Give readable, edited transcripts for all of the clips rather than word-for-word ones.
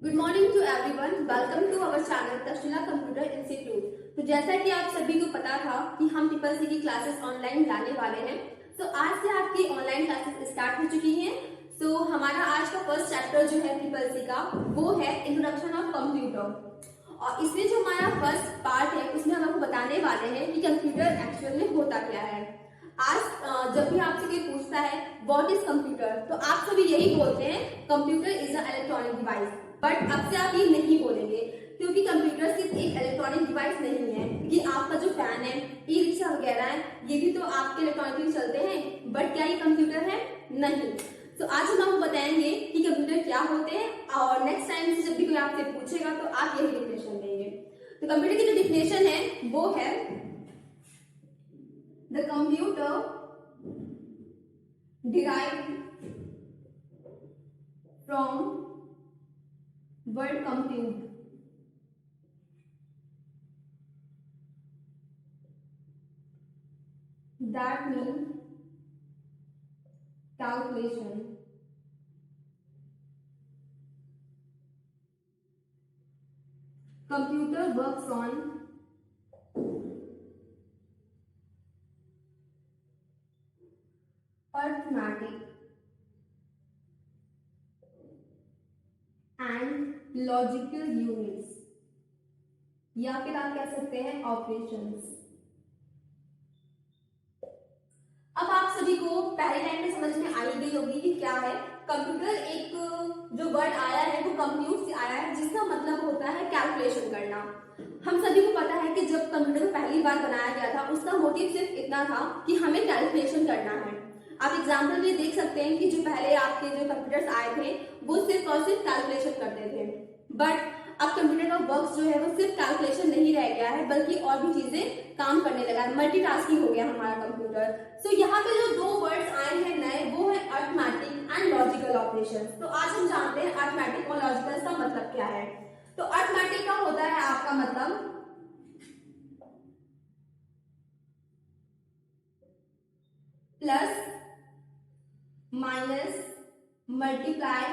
Good morning to everyone. Welcome to our channel Takshashila computer institute. तो जैसा कि आप सभी को पता था कि हम ट्रिपल सी की क्लासेस ऑनलाइन लाने वाले हैं, तो आज से आपकी ऑनलाइन क्लासेस स्टार्ट हो चुकी हैं। तो हमारा आज का फर्स्ट चैप्टर जो है ट्रिपल सी का वो है इंट्रोडक्शन ऑफ कंप्यूटर। और इसमें जो हमारा फर्स्ट पार्ट है उसमें हम आपको बताने वाले हैं कि कंप्यूटर एक्चुअल में होता क्या है। आज जब भी आपसे कोई पूछता है व्हाट इज कंप्यूटर, तो आप सभी यही बोलते हैं computer is a electronic device. But अब से आप ये नहीं बोलेंगे, क्योंकि कंप्यूटर सिर्फ एक इलेक्ट्रॉनिक डिवाइस नहीं है कि आपका जो फैन है, ई रिक्शा वगैरह है, ये भी तो आपके इलेक्ट्रॉनिकली चलते हैं। बट क्या ये कंप्यूटर है? नहीं। तो आज हम आपको बताएंगे कि कंप्यूटर क्या होते हैं, और नेक्स्ट टाइम से जब भी कोई आपसे पूछेगा तो आप यही डिफिनेशन देंगे। तो कंप्यूटर की जो डिफिनेशन है वो है the computer derived from word compute, that means calculation. Computer works on arithmetic and logical units, या फिर आप कह सकते हैं ऑपरेशंस। अब आप सभी को पहले टाइम में समझ में आ ही गई होगी कि क्या है कंप्यूटर। एक जो वर्ड आया है वो कंप्यूट से आया है, जिसका मतलब होता है कैलकुलेशन करना। हम सभी को पता है कि जब कंप्यूटर को पहली बार बनाया गया था उसका मोटिव सिर्फ इतना था कि हमें कैलकुलेशन करना है। आप एग्जाम्पल में देख सकते हैं कि जो पहले आपके जो कंप्यूटर्स आए थे वो सिर्फ और सिर्फ कैलकुलेशन करते थे। बट अब कंप्यूटर का वर्क जो है वो सिर्फ कैलकुलेशन नहीं रह गया है, बल्कि और भी चीजें काम करने लगा है। मल्टीटास्किंग हो गया हमारा कंप्यूटर। तो यहाँ पे जो दो वर्ड्स आए हैं नए वो है अरिथमेटिक एंड लॉजिकल ऑपरेशन। तो आज हम जानते हैं अरिथमेटिक और लॉजिकल का मतलब क्या है। तो अरिथमेटिक का होता है आपका मतलब plus, minus, multiply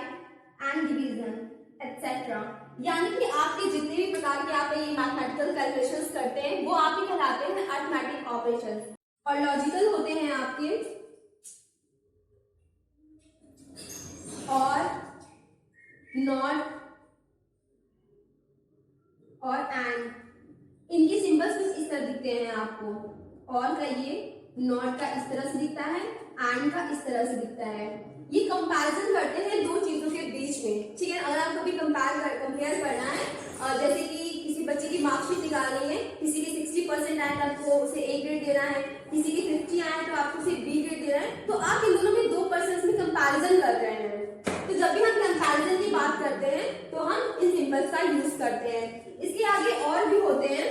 and division etcetera. यानी कि आपके जितने भी प्रकार के आप ये मैथमेटिकल कैलकुलेशंस करते हैं वो आपके कहलाते हैं अरिथमेटिक ऑपरेशंस। और लॉजिकल होते हैं आपके और, नॉट और एंड। इनके सिंबल्स कुछ इस तरह दिखते हैं आपको। और का ये नॉट का इस तरह से दिखता है, एंड का इस तरह से दिखता है। ये कंपैरिजन करते हैं दो चीजों के बीच में, ठीक है। अगर आपको भी कंपेयर करना है, जैसे कि किसी बच्चे की मार्कशीट निकालनी है, किसी की 60% आए तो आपको उसे A ग्रेड देना है, किसी की 50 आए तो आपको उसे B ग्रेड देना है। तो आप इन दोनों में 2% में कंपैरिजन कर रहे हैं। तो जब भी हम कंपैरिजन की बात करते हैं तो हम इन सिंबल्स का यूज करते हैं। इसके आगे और भी होते हैं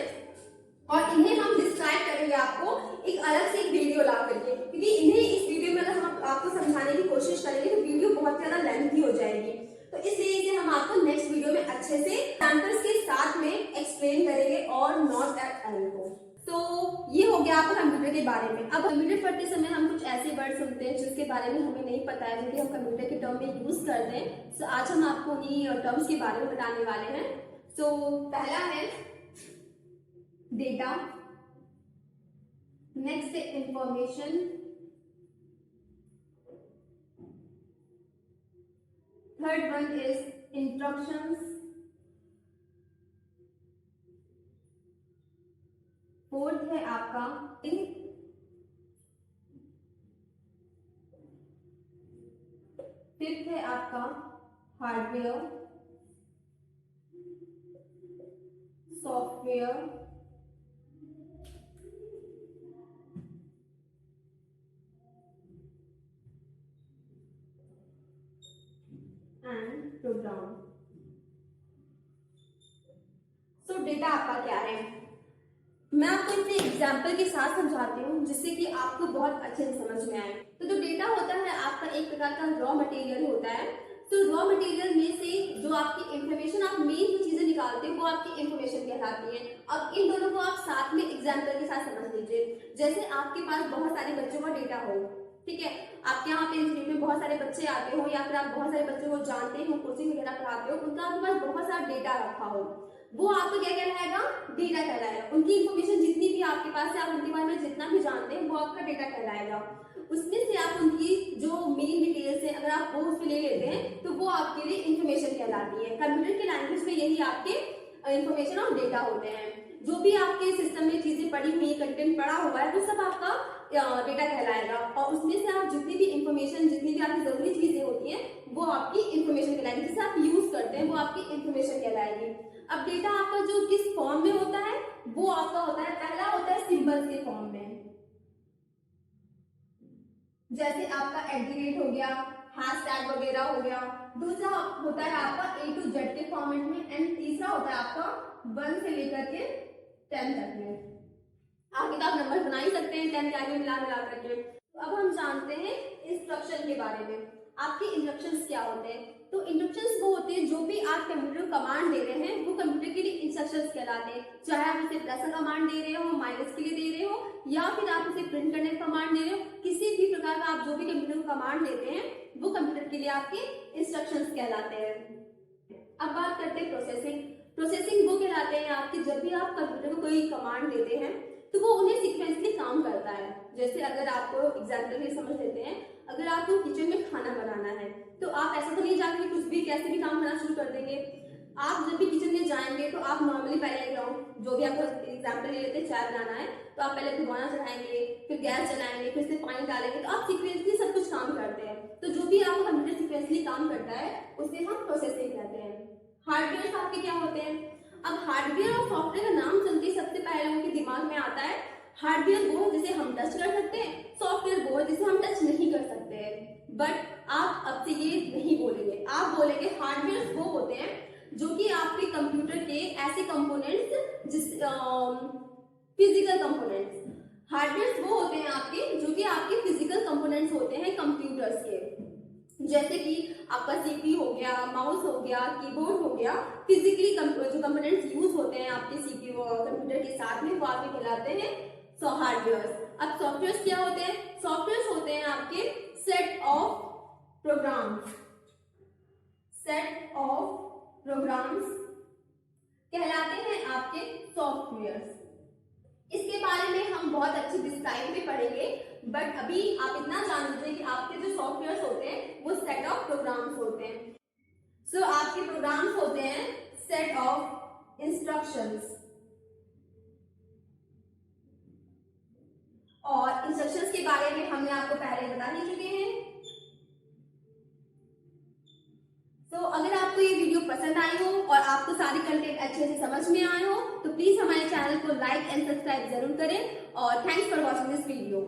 और इन्हें हम डिस्क्राइब करेंगे आपको एक अलग से एक वीडियो ला करके, क्योंकि इन्हें इस वीडियो में अगर हम आपको समझाने की कोशिश करेंगे तो वीडियो बहुत ज्यादा लेंथी हो जाएगी। तो इसलिए इसे हम आपको नेक्स्ट वीडियो में अच्छे से एग्जांपल्स के साथ में एक्सप्लेन करेंगे और नॉट एट एंड को। तो ये हो गया आपको कंप्यूटर के बारे में। अब कंप्यूटर पढ़ते समय हम कुछ ऐसे वर्ड सुनते हैं जिसके बारे में हमें नहीं पता है, जिनके हम कंप्यूटर के टर्म में यूज करते हैं। तो आज हम आपको उन्हीं टर्म्स के बारे में बताने वाले हैं। तो पहला है डेटा, नेक्स्ट है information, third one is instructions, fourth है आपका लिंक, फिफ्थ है आपका hardware, software, and program. So data आपका क्या है, मैं आपको इसे एग्जाम्पल के साथ समझाती हूँ जिससे कि आपको बहुत अच्छे से समझ में आए। तो जो डेटा होता है आपका एक प्रकार का रॉ मटेरियल होता है। तो रॉ मटेरियल में से जो आपकी इंफॉर्मेशन, आप मेन जो चीजें निकालते हैं वो आपकी इंफॉर्मेशन कहलाती है। अब इन दोनों को आप साथ में एग्जाम्पल के साथ समझ लीजिए। जैसे आपके पास बहुत सारे बच्चों का डेटा हो, ठीक है, आपके यहाँ पे इंस्टीट्यूट में बहुत सारे बच्चे आते हो या फिर आप बहुत सारे बच्चों को जानते हो, कोचिंग वगैरह पढ़ाते हो, उनका आपके पास बहुत डेटा रखा हो, वो आपका क्या कहलाएगा, डेटा कहलाएगा। उनकी इंफॉर्मेशन जितनी भी आपके पास है, आप उनके बारे में जितना भी जानते हैं, वो आपका डेटा कहलाएगा। उसमें से आप उनकी जो मेन डिटेल्स है, अगर आप वो उसमें ले लेते हैं तो वो आपके लिए इंफॉर्मेशन कहलाती है। कंप्यूटर की लैंग्वेज में यही आपके इंफॉर्मेशन और डेटा होते हैं। जो भी आपके सिस्टम में चीजें पड़ी हुई, कंटेंट पड़ा हुआ है, वो सब आपका डेटा कहलाएगा। और उसमें से आप जितनी भी इंफॉर्मेशन, जितनी भी आपकी जरूरी चीजें होती हैं, वो आपकी इंफॉर्मेशन कहलाएगी। जिसे आप यूज करते हैं वो आपकी इंफॉर्मेशन कहलाएगी। अब डेटा आपका जो किस फॉर्म में होता है, वो आपका होता है, पहला होता है सिंबल्स के फॉर्म में, जैसे आपका @ हो गया, हैशटैग वगैरह हो गया। दूसरा होता है आपका A to Z के फॉर्मेट में, एंड तीसरा होता है आपका 1 से लेकर के 10 तक में। आगे तो आप नंबर बना ही सकते हैं 10 के आगे मिला करके। तो अब हम जानते हैं इंस्ट्रक्शन के बारे में। आपके इंस्ट्रक्शंस क्या होते हैं? तो इंस्ट्रक्शंस वो होते हैं जो भी आप कंप्यूटर को कमांड दे रहे हैं, वो कंप्यूटर के लिए इंस्ट्रक्शंस कहलाते हैं। चाहे आप उसे प्लस का कमांड दे रहे हो, माइनस के लिए दे रहे हो, या फिर आप उसे प्रिंट करने का कमांड दे रहे हो, किसी भी प्रकार का आप जो भी कंप्यूटर को कमांड देते हैं, वो कंप्यूटर के लिए आपके इंस्ट्रक्शंस कहलाते हैं। अब बात करते हैं प्रोसेसिंग। प्रोसेसिंग वो कहलाते हैं आपके, जब भी आप कंप्यूटर को कोई कमांड देते हैं तो वो उन्हें सीक्वेंसली काम करता है। जैसे अगर आपको एग्जाम्पल के समझ लेते हैं, अगर आपको किचन में खाना बनाना है, तो आप ऐसा तो नहीं जाके कुछ भी कैसे भी काम करना शुरू कर देंगे। आप जब भी किचन में जाएंगे तो आप नॉर्मली पहले जो भी आपको एग्जाम्पल ले लेते हैं, चाय बनाना है तो आप पहले भगोना चढ़ाएंगे, फिर गैस जलाएंगे, फिर से पानी डालेंगे, तो आप सीक्वेंसली सब कुछ काम करते हैं। तो जो भी आपका कंप्यूटर सीक्वेंसली काम करता है उसे हम प्रोसेसिंग कहते हैं। हार्डवेयर आपके क्या होते हैं? अब हार्डवेयर और सॉफ्टवेयर का नाम सुनते ही सबसे पहले उनके दिमाग में आता है हार्डवेयर वो जिसे हम टच कर सकते हैं, सॉफ्टवेयर वो जिसे हम टच नहीं कर सकते हैं। बट आप अब से ये नहीं बोलेंगे, आप बोलेंगे हार्डवेयर वो होते हैं जो कि आपके कंप्यूटर के ऐसे कंपोनेंट्स, जिस फिजिकल कंपोनेंट्स। हार्डवेयर वो होते हैं आपके जो कि आपके फिजिकल कंपोनेंट्स होते हैं कंप्यूटर्स के, जैसे कि आपका सीपीयू हो गया, माउस हो गया, कीबोर्ड हो गया। फिजिकली जो कंपोनेंट्स यूज होते हैं आपके सीपीयू कंप्यूटर के साथ में, वो आपके कहलाते हैं हार्डवेयर। अब सॉफ्टवेयर क्या होते हैं? सॉफ्टवेयर होते हैं आपके set of programs. Set of programs कहलाते हैं आपके सॉफ्टवेयर। इसके बारे में हम बहुत अच्छी डिस्क्राइब में पढ़ेंगे, बट अभी आप इतना जान लीजिए कि आपके जो सॉफ्टवेयर होते हैं वो सेट ऑफ प्रोग्राम्स होते हैं। सो आपके प्रोग्राम्स होते हैं सेट ऑफ इंस्ट्रक्शंस, और इंस्ट्रक्शंस के बारे में हमने आपको पहले बता ही चुके हैं। अगर आपको ये वीडियो पसंद आई हो और आपको सारी कंटेंट अच्छे से समझ में आए हो, तो प्लीज हमारे चैनल को लाइक एंड सब्सक्राइब जरूर करें, और thanks for watching this video.